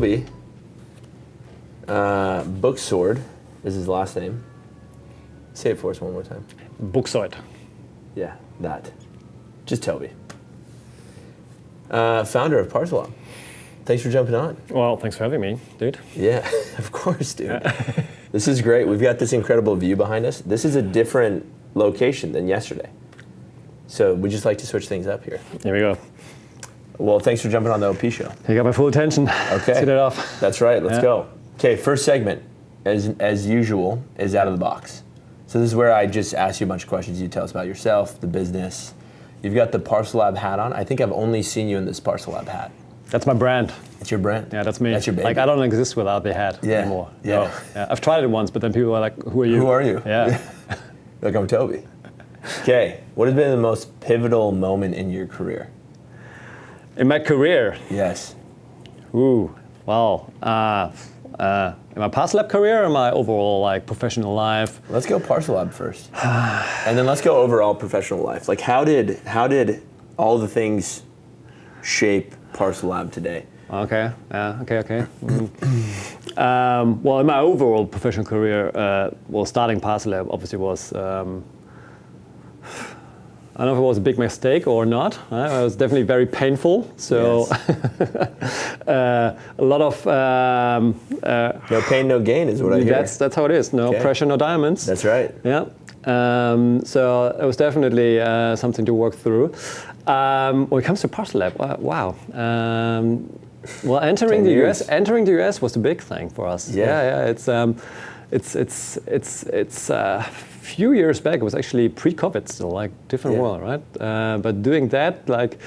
Toby. Buxhoidt is his last name. Say it for us one more time. Buxhoidt. Yeah, that. Just Toby. Founder of ParcelLab. Thanks for jumping on. Well, thanks for having me, dude. Yeah, of course, dude. This is great. We've got this incredible view behind us. This is a different location than yesterday. So we just like to switch things up here. Here we go. Well, thanks for jumping on the OP show. You got my full attention. Okay. Set it off. That's right. Let's go. Okay, first segment, as usual, is out of the box. So this is where I just ask you a bunch of questions. You tell us about yourself, the business. You've got the ParcelLab hat on. I think I've only seen you in this ParcelLab hat. That's my brand. It's your brand? Yeah, that's me. That's your baby. Like, I don't exist without the hat anymore. Yeah. No. Yeah. I've tried it once, but then people are like, who are you? Who are you? Yeah. Like, I'm Toby. Okay, what has been the most pivotal moment in your career? In my career? Yes. Ooh, wow. In my ParcelLab career or my overall like professional life? Let's go ParcelLab first. And then let's go overall professional life. Like how did all the things shape ParcelLab today? Okay, okay. Well, in my overall professional career, starting ParcelLab obviously was, I don't know if it was a big mistake or not. It was definitely very painful. So yes. A lot of no pain, no gain is what I hear. That's how it is. No pressure, no diamonds. That's right. Yeah. So it was definitely something to work through. When it comes to ParcelLab, wow. Well, entering the US was a big thing for us. Yeah. It's few years back, it was actually pre-COVID still, like different world, right? But doing that, like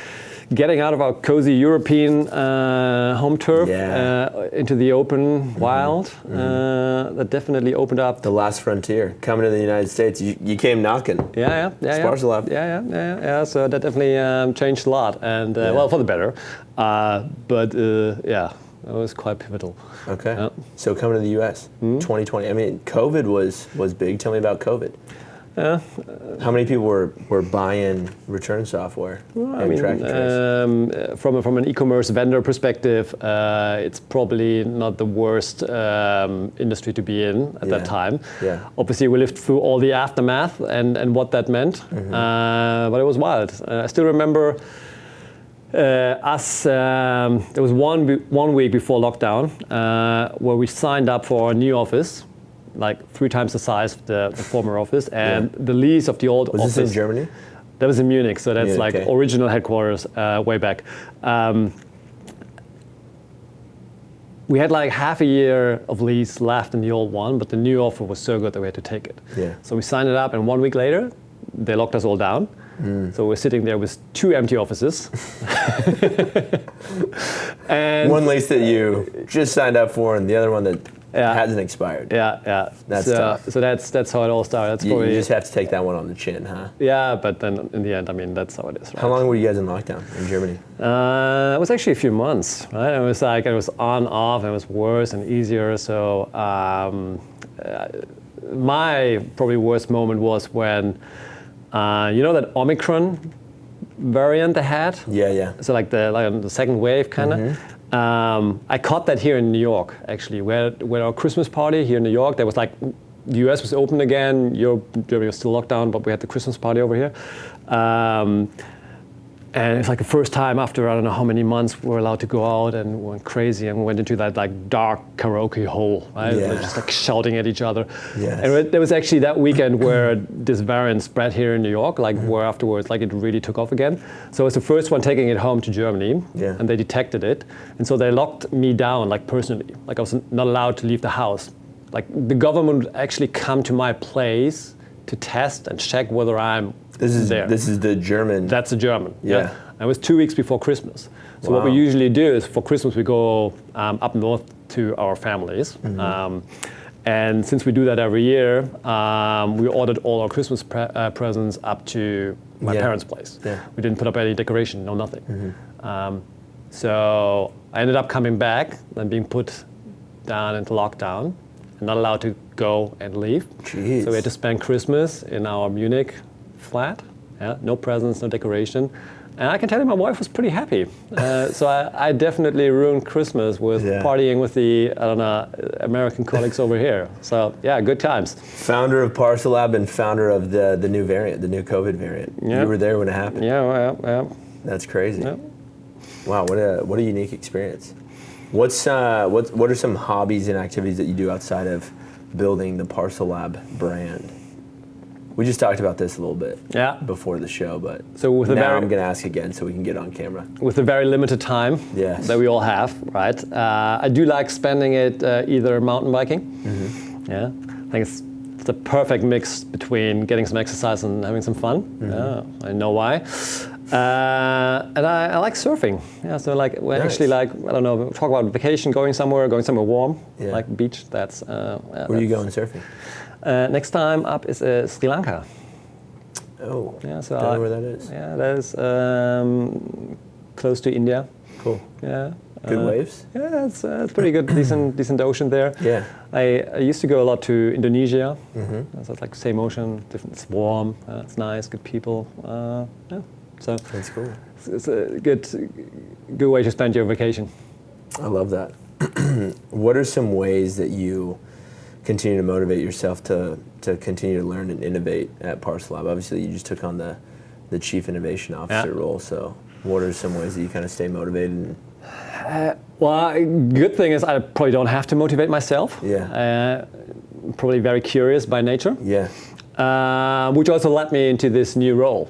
getting out of our cozy European home turf into the open wild, that definitely opened up. The last frontier, coming to the United States, you came knocking. Yeah. ParcelLab. Yeah. So that definitely changed a lot, and well, for the better. But it was quite pivotal. Okay. So coming to the U.S. 2020. I mean, COVID was big. Tell me about COVID. How many people were buying return software? Well, I mean, from an e-commerce vendor perspective, it's probably not the worst industry to be in at that time. Yeah. Obviously, we lived through all the aftermath and what that meant, but it was wild. I still remember. There was one week before lockdown where we signed up for a new office, like 3 times the size of the former office, and the lease of the old office. Was this in Germany? That was in Munich, so that's original headquarters way back. We had like half a year of lease left in the old one, but the new offer was so good that we had to take it. Yeah. So we signed it up, and 1 week later, they locked us all down. So we're sitting there with 2 empty offices. And one lease that you just signed up for, and the other one that hasn't expired. Yeah. That's tough. So that's how it all started. You just have to take that one on the chin, huh? Yeah, but then in the end, I mean, that's how it is. Right? How long were you guys in lockdown in Germany? It was actually a few months, right? It was on, off, and it was worse and easier. So my probably worst moment was when, you know that Omicron variant they had? Yeah. So like the second wave kind of. I caught that here in New York, actually. We had our Christmas party here in New York. There was like, the US was open again, Germany was still locked down, but we had the Christmas party over here. And it's like the first time after I don't know how many months we were allowed to go out, and we went crazy and we went into that like dark karaoke hole, right? Yeah. We're just like shouting at each other. Yes. And there was actually that weekend where this variant spread here in New York, like where afterwards like it really took off again. So I was the first one taking it home to Germany, and they detected it. And so they locked me down like personally, like I was not allowed to leave the house. Like the government would actually come to my place to test and check whether I'm there. This is the German. That's the German. Yeah. And it was 2 weeks before Christmas. So what we usually do is for Christmas we go up north to our families. And since we do that every year, we ordered all our Christmas presents up to my parents' place. Yeah. We didn't put up any decoration, no nothing. So I ended up coming back and being put down into lockdown and not allowed to go and leave. Jeez. So we had to spend Christmas in our Munich flat. Yeah, no presents, no decoration. And I can tell you my wife was pretty happy. So I definitely ruined Christmas with partying with the, I don't know, American colleagues over here. So yeah, good times. Founder of ParcelLab and founder of the new variant, the new COVID variant. Yep. You were there when it happened. Yeah. That's crazy. Yep. Wow, what a unique experience. What are some hobbies and activities that you do outside of building the ParcelLab brand? We just talked about this a little bit before the show, but I'm going to ask again so we can get on camera. With the very limited time that we all have, right? I do like spending it either mountain biking. Mm-hmm. Yeah, I think it's the perfect mix between getting some exercise and having some fun. Mm-hmm. Yeah, I know why. And I like surfing. Yeah, so like we're actually like, I don't know, talk about vacation, going somewhere warm, like beach. That's where are you going surfing? Next time up is Sri Lanka. Oh, yeah. So I don't know where that is. Yeah, that is close to India. Cool. Yeah. Good waves. Yeah, it's pretty good, decent ocean there. Yeah. I used to go a lot to Indonesia. Mm-hmm. So it's like same ocean, different. It's warm. It's nice, good people. Yeah. So that's cool. It's a good way to spend your vacation. I love that. What are some ways that you continue to motivate yourself to continue to learn and innovate at ParcelLab? Obviously, you just took on the Chief Innovation Officer role, so what are some ways that you kind of stay motivated? Well, good thing is I probably don't have to motivate myself. Yeah. Probably very curious by nature. Yeah. Which also led me into this new role.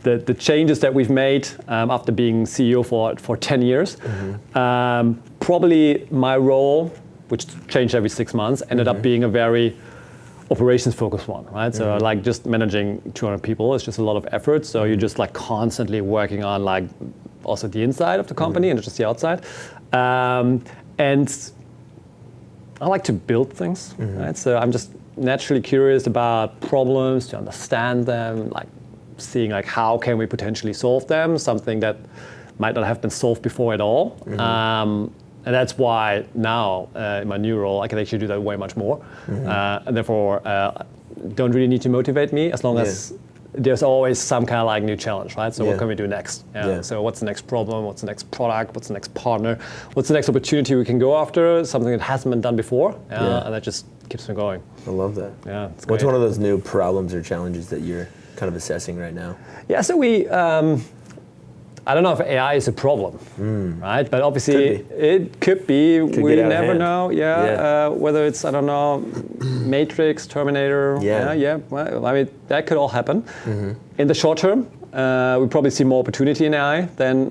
The changes that we've made after being CEO for 10 years, probably my role, which changed every 6 months, ended up being a very operations-focused one, right? So like just managing 200 people is just a lot of effort. So you're just like constantly working on like also the inside of the company and not just the outside. And I like to build things, right? So I'm just naturally curious about problems, to understand them, like seeing like how can we potentially solve them, something that might not have been solved before at all. And that's why now in my new role, I can actually do that way much more. And therefore, don't really need to motivate me as long as there's always some kind of like new challenge, right? So what can we do next? So what's the next problem? What's the next product? What's the next partner? What's the next opportunity we can go after? Something that hasn't been done before. And that just keeps me going. I love that. Yeah. What's one of those new problems or challenges that you're kind of assessing right now? Yeah, so we, I don't know if AI is a problem, right? But obviously it could be. We never know. Whether it's, I don't know, Matrix, Terminator. Well, I mean, that could all happen. In the short term, we probably see more opportunity in AI than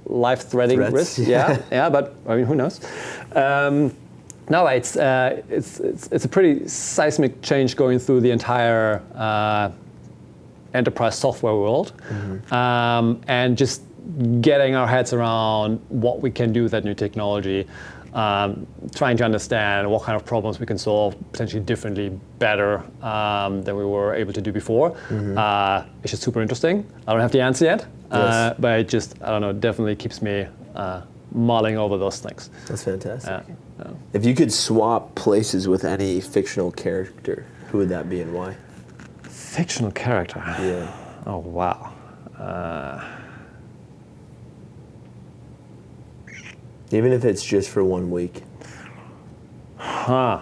life-threatening risk. But I mean, who knows? No, it's a pretty seismic change going through the entire enterprise software world, and just getting our heads around what we can do with that new technology, trying to understand what kind of problems we can solve potentially differently, better than we were able to do before. It's just super interesting. I don't have the answer yet, but it just, I don't know, definitely keeps me mulling over those things. That's fantastic. If you could swap places with any fictional character, who would that be and why? Fictional character? Yeah. Oh, wow. Even if it's just for 1 week. Huh.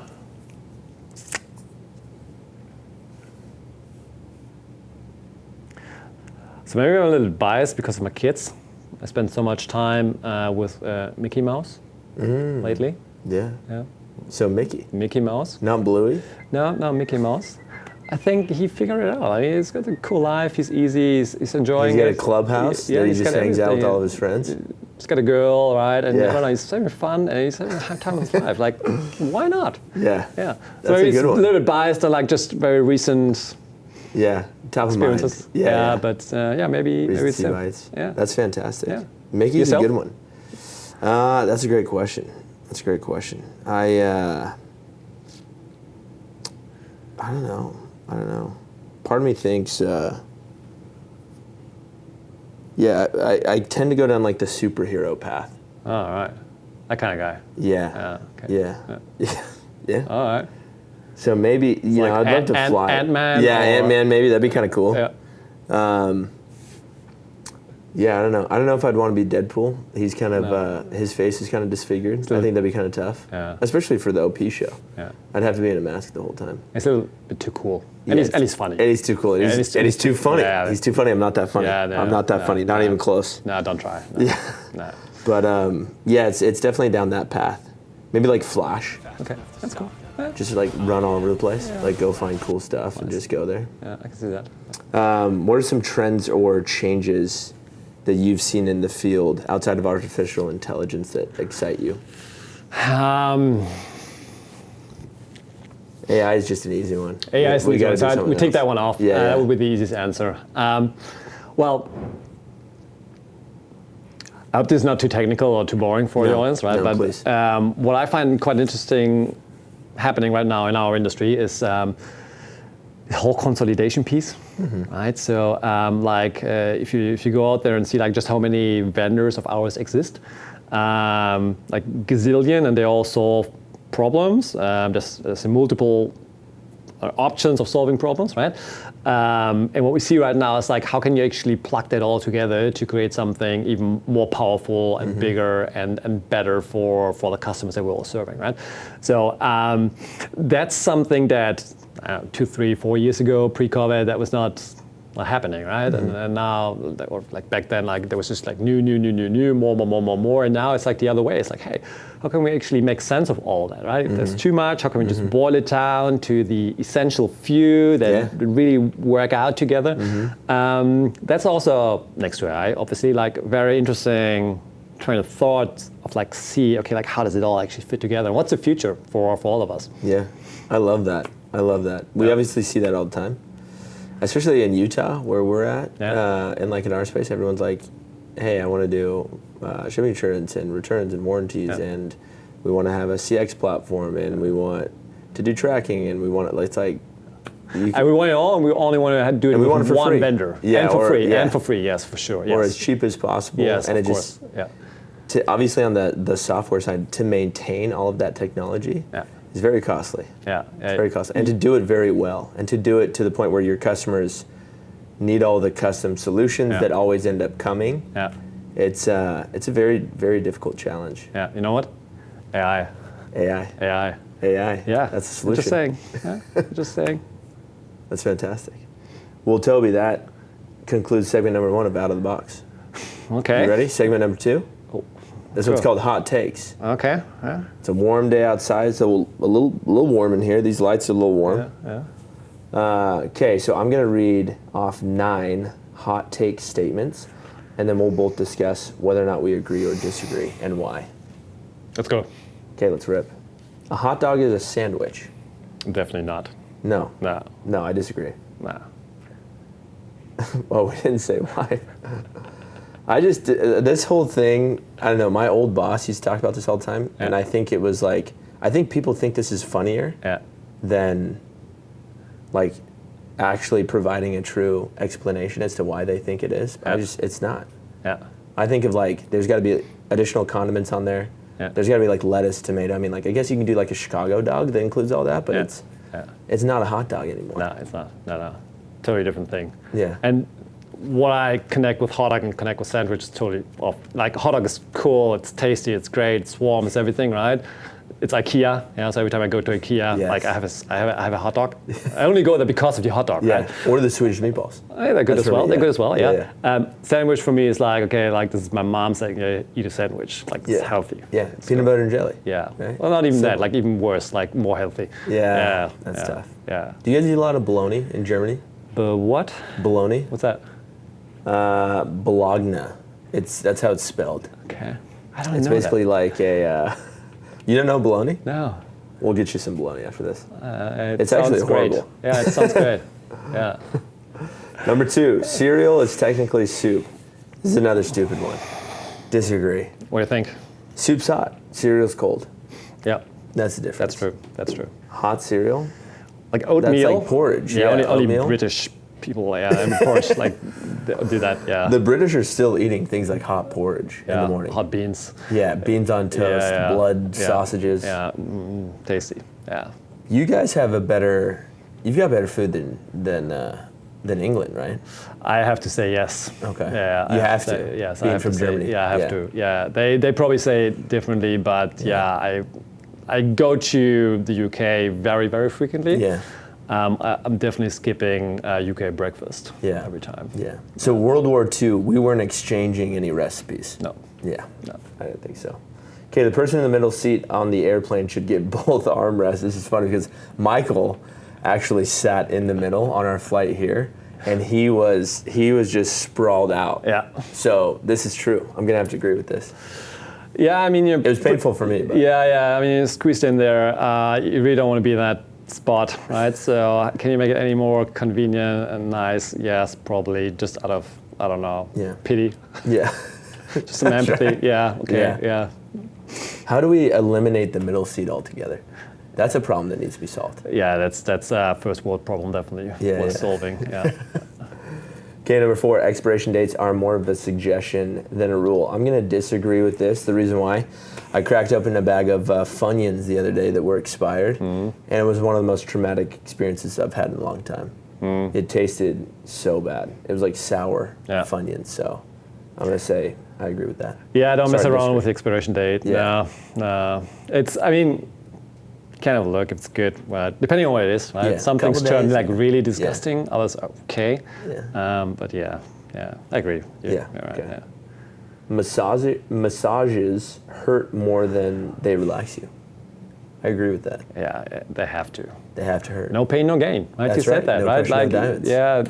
So maybe I'm a little biased because of my kids. I spend so much time with Mickey Mouse lately. Yeah. So Mickey Mouse. Not Bluey? No, Mickey Mouse. I think he figured it out. I mean, he's got a cool life. He's easy. He's enjoying it. He's got a clubhouse that he just hangs out with all of his friends. He's got a girl, right? And I don't know, he's having fun and he's having a hard time with his life. Like, why not? Yeah. So he's a little bit biased on like just very recent top experiences. Of mind. But maybe it's him. Yeah. That's fantastic. Yeah. Mickey's a good one. That's a great question. I don't know. Part of me thinks, I tend to go down like the superhero path. Oh, all right. That kind of guy. Yeah. Yeah. All right. So maybe, I'd love to fly. Ant-Man? Yeah, Ant-Man, maybe. That'd be kind of cool. Yeah, I don't know. I don't know if I'd want to be Deadpool. He's kind of his face is kind of disfigured. I think that'd be kind of tough, especially for the OP show. Yeah. I'd have to be in a mask the whole time. It's a little bit too cool. Yeah, and he's funny. And he's too cool. And he's too funny. Yeah. He's too funny. I'm not that funny. Yeah, no, I'm not that funny. Not even close. No, don't try. No. Yeah. No. But yeah, it's definitely down that path. Maybe like Flash. Okay, that's cool. Yeah. Just like run all over the place. Yeah. Like go find cool stuff and just go there. Yeah, I can see that. What are some trends or changes that you've seen in the field outside of artificial intelligence that excite you? AI is just an easy one. AI is an easy one, so we take that one off. Yeah, that would be the easiest answer. Well, I hope this is not too technical or too boring for the audience, right? No, but please. What I find quite interesting happening right now in our industry is the whole consolidation piece, right? So, if you go out there and see like just how many vendors of ours exist, like gazillion, and they all solve problems. There's multiple options of solving problems, right? And what we see right now is like, how can you actually plug that all together to create something even more powerful and bigger and better for the customers that we're all serving, right? So that's something that 2, 3, 4 years ago, pre-COVID, that was not happening, right? And now, or like back then, like there was just like new, more, and now it's like the other way. It's like, hey, how can we actually make sense of all that, right? If there's too much, how can we just boil it down to the essential few that really work out together? That's also next to AI, obviously, like very interesting train of thought of like okay, like how does it all actually fit together? And what's the future for all of us? Yeah, I love that. We obviously see that all the time. Especially in Utah, where we're at, and like in our space, everyone's like, hey, I want to do shipping insurance and returns and warranties, and we want to have a CX platform, and we want to do tracking, and we want it, it's like... And we want it all, and we only want to do it with one free. vendor. Yeah, and for free, yes, for sure. Yes. Or as cheap as possible. Yes, and of course. Obviously on the software side, to maintain all of that technology, it's very costly. It's very costly. And to do it very well, and to do it to the point where your customers need all the custom solutions that always end up coming. It's a very, very difficult challenge. Yeah, you know what? AI. Yeah. That's the solution. Just saying. Just saying. That's fantastic. Well, Toby, that concludes segment number 1 of Out of the Box. Okay. You ready? Segment number 2? This one's called Hot Takes. Okay. It's a warm day outside, so a little warm in here. These lights are a little warm. Okay, so I'm going to read off 9 hot take statements, and then we'll both discuss whether or not we agree or disagree and why. Let's go. Okay, let's rip. A hot dog is a sandwich. Definitely not. No, I disagree. Nah. Well, we didn't say why. I just, this whole thing, I don't know, my old boss used to talk about this all the time, and I think it was like, I think people think this is funnier than like actually providing a true explanation as to why they think it is. It's not. I think of like, there's got to be additional condiments on there. There's got to be like lettuce, tomato. I mean, like, I guess you can do like a Chicago dog that includes all that, but it's not a hot dog anymore. No, it's not. No. Totally different thing. Yeah. And what I connect with hot dog and connect with sandwich is totally off. Like, hot dog is cool, it's tasty, it's great, it's warm, it's everything, right? It's IKEA, so every time I go to IKEA, like I have a hot dog. I only go there because of the hot dog, right? Or the Swedish meatballs. They're good as well. They're good as well. Sandwich for me is like, okay, like this is my mom saying, eat a sandwich, like it's healthy. It's peanut butter and jelly. Right? Well, not even that, like even worse, like more healthy. That's tough. Yeah. Do you guys eat a lot of bologna in Germany? What? Bologna. What's that? Bologna. That's how it's spelled. Okay. I don't know. It's basically like a. You don't know bologna? No. We'll get you some bologna after this. It's actually horrible. Great. Yeah, it sounds great. Yeah. Number 2, cereal is technically soup. This is another stupid one. Disagree. What do you think? Soup's hot. Cereal's cold. Yeah. That's the difference. That's true. Hot cereal? Like oatmeal. That's like porridge. Yeah, only British people, and porridge, like, do that, The British are still eating things like hot porridge in the morning. Hot beans. Yeah, beans on toast, blood, sausages. Yeah, tasty, You guys have you've got better food than than England, right? I have to say yes. Okay. Yeah, You I have to. say, yes, Being I have from to say, Germany. yeah, I have to. Yeah, they probably say it differently, but I go to the UK very, very frequently. Yeah. I'm definitely skipping UK breakfast every time. Yeah. So World War II, we weren't exchanging any recipes. No. Yeah. No. I didn't think so. Okay, the person in the middle seat on the airplane should get both armrests. This is funny because Michael actually sat in the middle on our flight here, and he was just sprawled out. Yeah. So this is true. I'm gonna have to agree with this. Yeah, I mean, It was painful for me. But. Yeah. I mean, you're squeezed in there. You really don't want to be in that spot, right? So can you make it any more convenient and nice? Yes, probably. Just out of, I don't know, pity. Yeah. Just some empathy. Right. Yeah. Okay. Yeah. How do we eliminate the middle seat altogether? That's a problem that needs to be solved. Yeah, that's a first world problem definitely worth solving. Yeah. Okay, number 4, expiration dates are more of a suggestion than a rule. I'm going to disagree with this. The reason why, I cracked open a bag of Funyuns the other day that were expired, and it was one of the most traumatic experiences I've had in a long time. It tasted so bad. It was like sour Funyuns, so I'm going to say I agree with that. Yeah, don't mess around with the expiration date. Yeah. No. It's, I mean, kind of look if it's good, but depending on what it is, right? Some things turn like really disgusting, others are okay. But I agree. Okay. Massages hurt more than they relax you. I agree with that. Yeah, they have to. They have to hurt. No pain, no gain. Right? That's you said that, no right? Like, no diamonds. Yeah,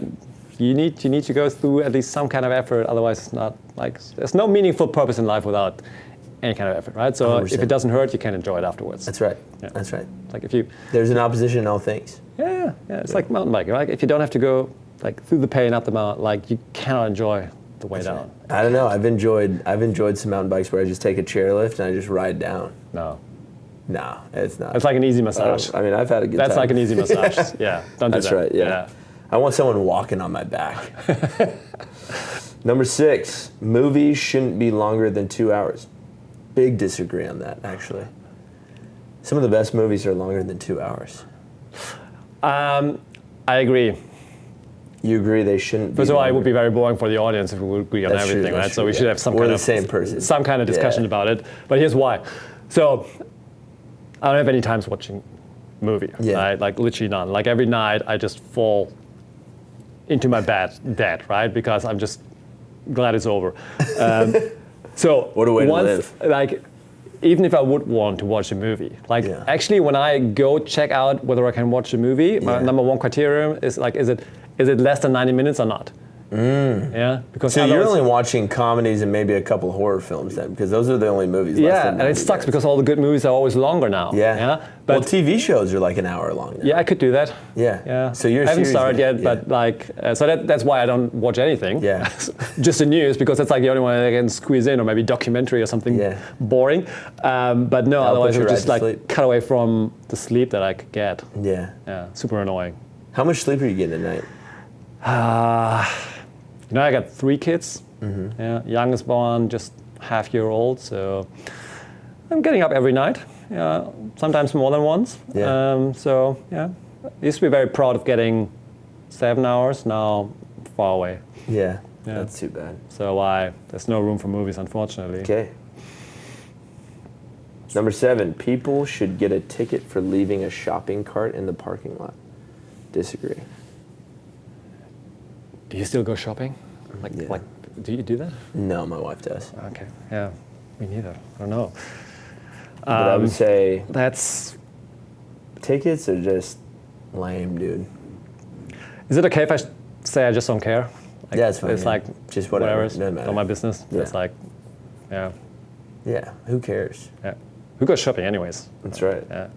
you need to go through at least some kind of effort. Otherwise, it's not like there's no meaningful purpose in life without any kind of effort, right? So 100%. If it doesn't hurt, you can enjoy it afterwards. That's right. Yeah. That's right. Like if you there's an opposition in all things. Yeah. It's like mountain biking, right? If you don't have to go like through the pain up the mountain, like you cannot enjoy the way down. Right. I don't know. I've enjoyed some mountain bikes where I just take a chairlift and I just ride down. No, it's not. It's like an easy massage. I mean, I've had a good time. That's like an easy massage. Yeah, don't do that. That's right. Yeah. I want someone walking on my back. Number 6, movies shouldn't be longer than 2 hours. Big disagree on that, actually. Some of the best movies are longer than 2 hours. I agree. You agree they shouldn't be? First of all, it would be very boring for the audience if we would agree on everything, right? So we should have some kind of discussion about it. But here's why. So I don't have any times watching movie, right? Like literally none. Like every night I just fall into my bed dead, right? Because I'm just glad it's over. So what a way to live. Like, even if I would want to watch a movie, like actually when I go check out whether I can watch a movie, my number 1 criterion is like, is it less than 90 minutes or not? Yeah, because so you're only watching comedies and maybe a couple horror films then, because those are the only movies. Yeah, and it sucks because all the good movies are always longer now. Yeah. But TV shows are like an hour long now. Yeah, I could do that. Yeah. So I haven't started yet, but like, so that's why I don't watch anything. Yeah. Just the news, because that's like the only one I can squeeze in, or maybe documentary or something boring. But no, otherwise I would just like cut away from the sleep that I could get. Yeah. Yeah. Super annoying. How much sleep are you getting at night? I got 3 kids. Yeah, youngest one just half-year-old, so I'm getting up every night. Yeah, sometimes more than once. Yeah. So I used to be very proud of getting 7 hours. Now far away. Yeah. That's too bad. So there's no room for movies, unfortunately. Okay. Number 7, people should get a ticket for leaving a shopping cart in the parking lot. Disagree. Do you still go shopping? Like, do you do that? No, my wife does. Okay. Yeah, me neither. I don't know. But I would say that's tickets are just lame, dude. Is it okay if I say I just don't care? Like, it's fine. It's like just whatever. It's not my business. Yeah. It's like, yeah. Who cares? Yeah. Who goes shopping anyways? That's right. Yeah.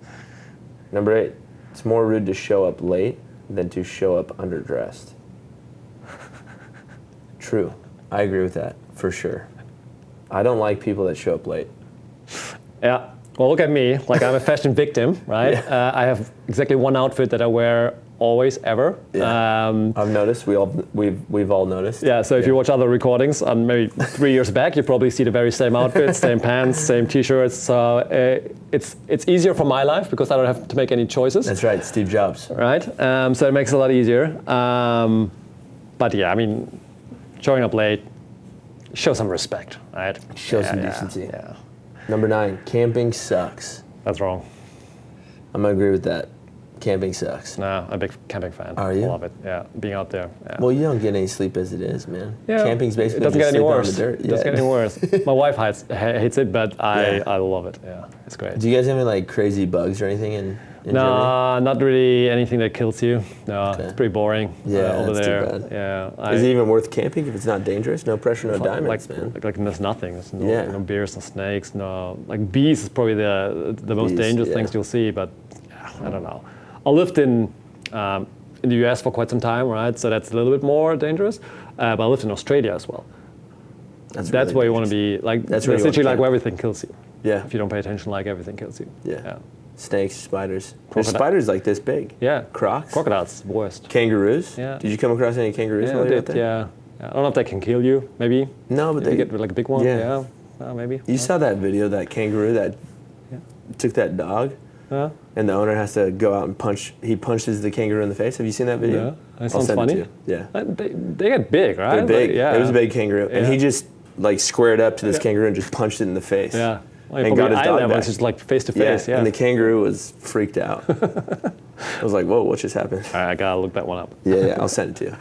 Number 8, it's more rude to show up late than to show up underdressed. True. I agree with that, for sure. I don't like people that show up late. Yeah. Well, look at me. Like, I'm a fashion victim, right? I have exactly one outfit that I wear always, ever. Yeah. I've noticed. We've all noticed. Yeah. So if you watch other recordings, maybe 3 years back, you probably see the very same outfit, same pants, same T-shirts. So it's easier for my life because I don't have to make any choices. That's right. Steve Jobs. Right. So it makes it a lot easier. But yeah, I mean, showing up late, show some respect, right? Show some decency. Yeah, Number 9, camping sucks. that's wrong. I'm gonna agree with that. Camping sucks. No, I'm a big camping fan. Are you? Love it. Yeah, being out there. Yeah. Well, you don't get any sleep as it is, man. Yeah, Camping's basically it doesn't just get any sleeping on worse. the dirt. It doesn't get any worse. My wife hates it, but I love it. Yeah, it's great. Do you guys have any like crazy bugs or anything in Germany? No, not really anything that kills you. No, Okay. it's pretty boring over that's there. too bad. Yeah. Is it even worth camping if it's not dangerous? No pressure, no diamonds, man. Like there's nothing. There's no, Yeah. no bears, no snakes, no like bees is probably the most Bees, dangerous yeah. things you'll see. But I don't know. I lived in the US for quite some time, right? So that's a little bit more dangerous. But I lived in Australia as well. That's That's really where you want to dangerous. be. Like That's that's where you literally wanna like where everything kills you. Yeah. If you don't pay attention, like everything kills you. Yeah. Snakes, spiders. There's Crocodile- spiders like this big. Yeah. Crocs. Crocodiles, worst. Kangaroos. Yeah. Did you come across any kangaroos Yeah, while I you were out did, there? yeah. I don't know if they can kill you, maybe. No, but If you they get like a big one, Yeah. maybe. You saw that video, that kangaroo that took that dog, Yeah. and the owner has to go out and he punches the kangaroo in the face. Have you seen that video? Yeah. That I'll sounds send funny. it to you. Yeah. They get big, right? They're big. Like, yeah. It was a big kangaroo. And he Yeah. just like squared up to this Yeah. kangaroo and just punched it in the face. Yeah. Like, And probably got his eye dog level, back. it's just like face to face, yeah. And the kangaroo was freaked out. I was like, whoa, what just happened? All right, I gotta look that one up. Yeah, I'll send it to you.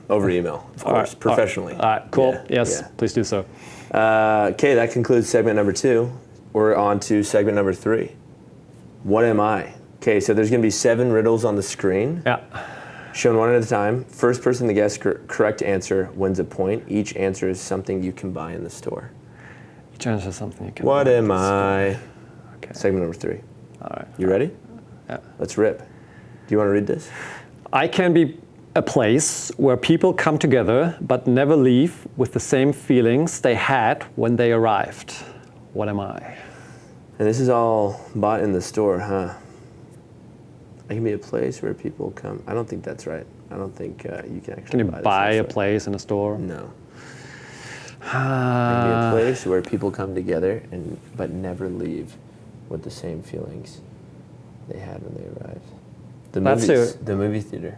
Over email, of course, professionally. All right, cool. Yeah, Yes, yeah. please do so. Okay, that concludes segment number 2. We're on to segment number 3. What am I? Okay, so there's gonna be 7 riddles on the screen, Yeah. shown one at a time. First person to guess correct answer wins a point. Each answer is something you can buy in the store. Each answer is something you can. What buy. am I? Okay. Segment number 3. All right. You ready? Yeah. Let's rip. Do you want to read this? I can be a place where people come together but never leave with the same feelings they had when they arrived. What am I? And this is all bought in the store, huh? I can be a place where people come. I don't think that's right. I don't think you can actually Can you buy this buy in a the store. place in a store? No. It can be a place where people come together but never leave with the same feelings they had when they arrived. The movie theater.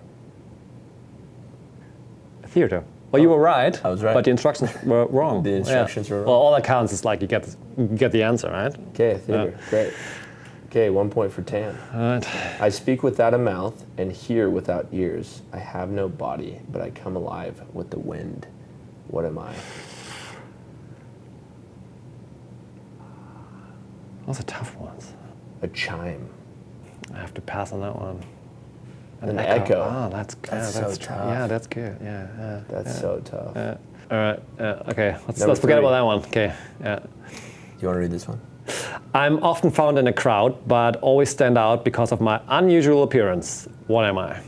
A theater. Well, you were right. I was right. But the instructions were wrong. The instructions were wrong. Well, all that counts is like you get the answer, right? Okay, theater. Great. Okay, 1 point for Tan. All right. I speak without a mouth and hear without ears. I have no body, but I come alive with the wind. What am I? Those are tough ones. A chime. I have to pass on that one. An echo. Oh, that's good. That's so tough. Yeah, that's good. Yeah. That's so tough. All right. Okay. Number Let's forget 3. about that one. Okay. Yeah. Do you want to read this one? I'm often found in a crowd, but always stand out because of my unusual appearance. What am I?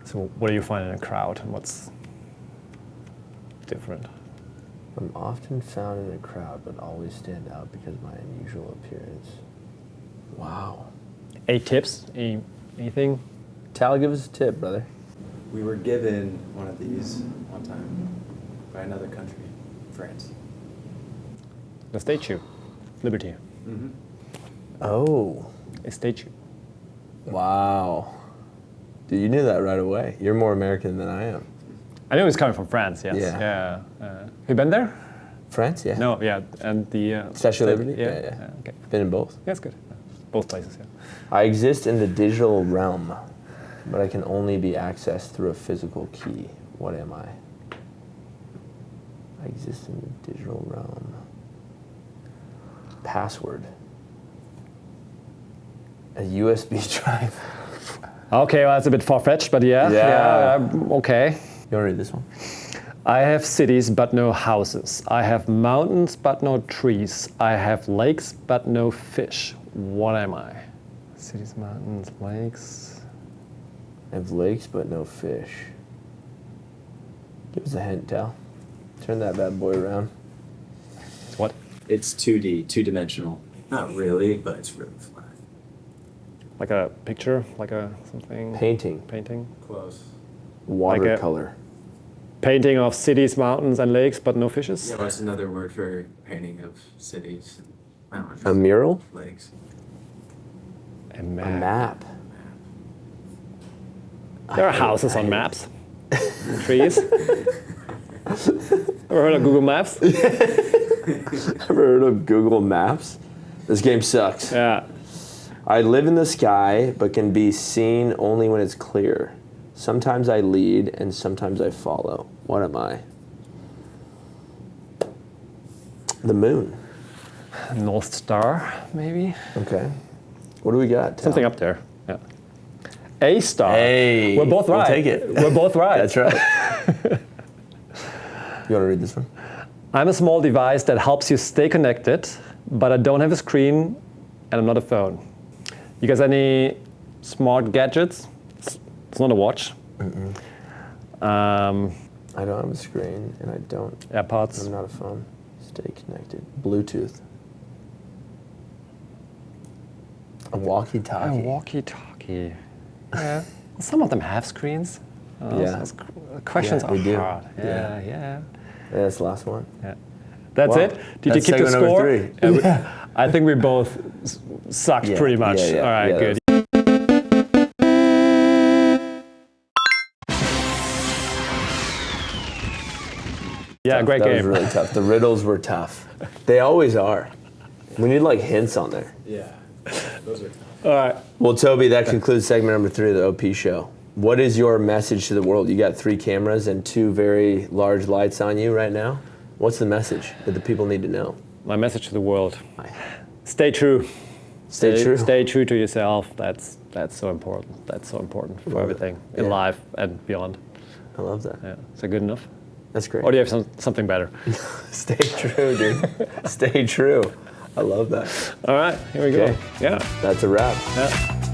So, what do you find in a crowd, and what's different? I'm often found in a crowd, but always stand out because of my unusual appearance. Wow. 8 tips? Anything? Tal, give us a tip, brother. We were given one of these one time by another country, France. The statue. Liberty. Mm-hmm. Oh. A statue. Wow. Dude, you knew that right away. You're more American than I am. I knew it was coming from France, yes. Yeah. Have you been there? France, yeah. No, yeah. And the... Statue of Liberty? Yeah. Okay. Been in both. Yeah, that's good. Both places, yeah. I exist in the digital realm, but I can only be accessed through a physical key. What am I? I exist in the digital realm. Password. A USB drive. Okay, well, that's a bit far-fetched, but Yeah. okay. You want to read this one? I have cities, but no houses. I have mountains, but no trees. I have lakes, but no fish. What am I? Cities, mountains, lakes. I have lakes, but no fish. Give us a hint, Tal. Turn that bad boy around. What? It's 2D, two-dimensional. Not really, but it's really flat. Like a picture? Like a something? Painting. Painting? Close. Watercolor. Painting of cities, mountains, and lakes, but no fishes? Yeah, what's another word for painting of cities, mountains, A mural? lakes? A map. A map. There are houses on maps, trees. Ever heard of Google Maps? Ever heard of Google Maps? This game sucks. Yeah. I live in the sky, but can be seen only when it's clear. Sometimes I lead, and sometimes I follow. What am I? The moon. North Star, maybe? Okay. What do we got? Tal? Something up there. Yeah. A star. Hey. We're both right. We'll take it. We're both right. That's right. You want to read this one? I'm a small device that helps you stay connected, but I don't have a screen and I'm not a phone. You guys any smart gadgets? It's not a watch. I don't have a screen and I don't. AirPods. I'm not a phone. Stay connected. Bluetooth. A walkie-talkie. A walkie-talkie. Yeah. Some of them have screens. Yeah. Questions Yeah, are we do. hard. Yeah. Yeah. Yeah, that's the last one. Yeah. That's Wow. it? Did That's you keep the segment score? number 3. I think we both sucked Yeah, pretty much. yeah, yeah, All right, yeah, good. Yeah, great That game. was really tough. The riddles were tough. They always are. We need like hints on there. Yeah, those are tough. All right. Well, Toby, that concludes segment number 3 of the OP show. What is your message to the world? You got 3 cameras and 2 very large lights on you right now. What's the message that the people need to know? My message to the world: stay true. Stay true. Stay true to yourself. That's so important. That's so important for everything in Yeah. life and beyond. I love that. Yeah. Is that good enough? That's great. Or do you have something better? Stay true, dude. Stay true. I love that. All right, here we go. Okay. Yeah. That's a wrap. Yeah.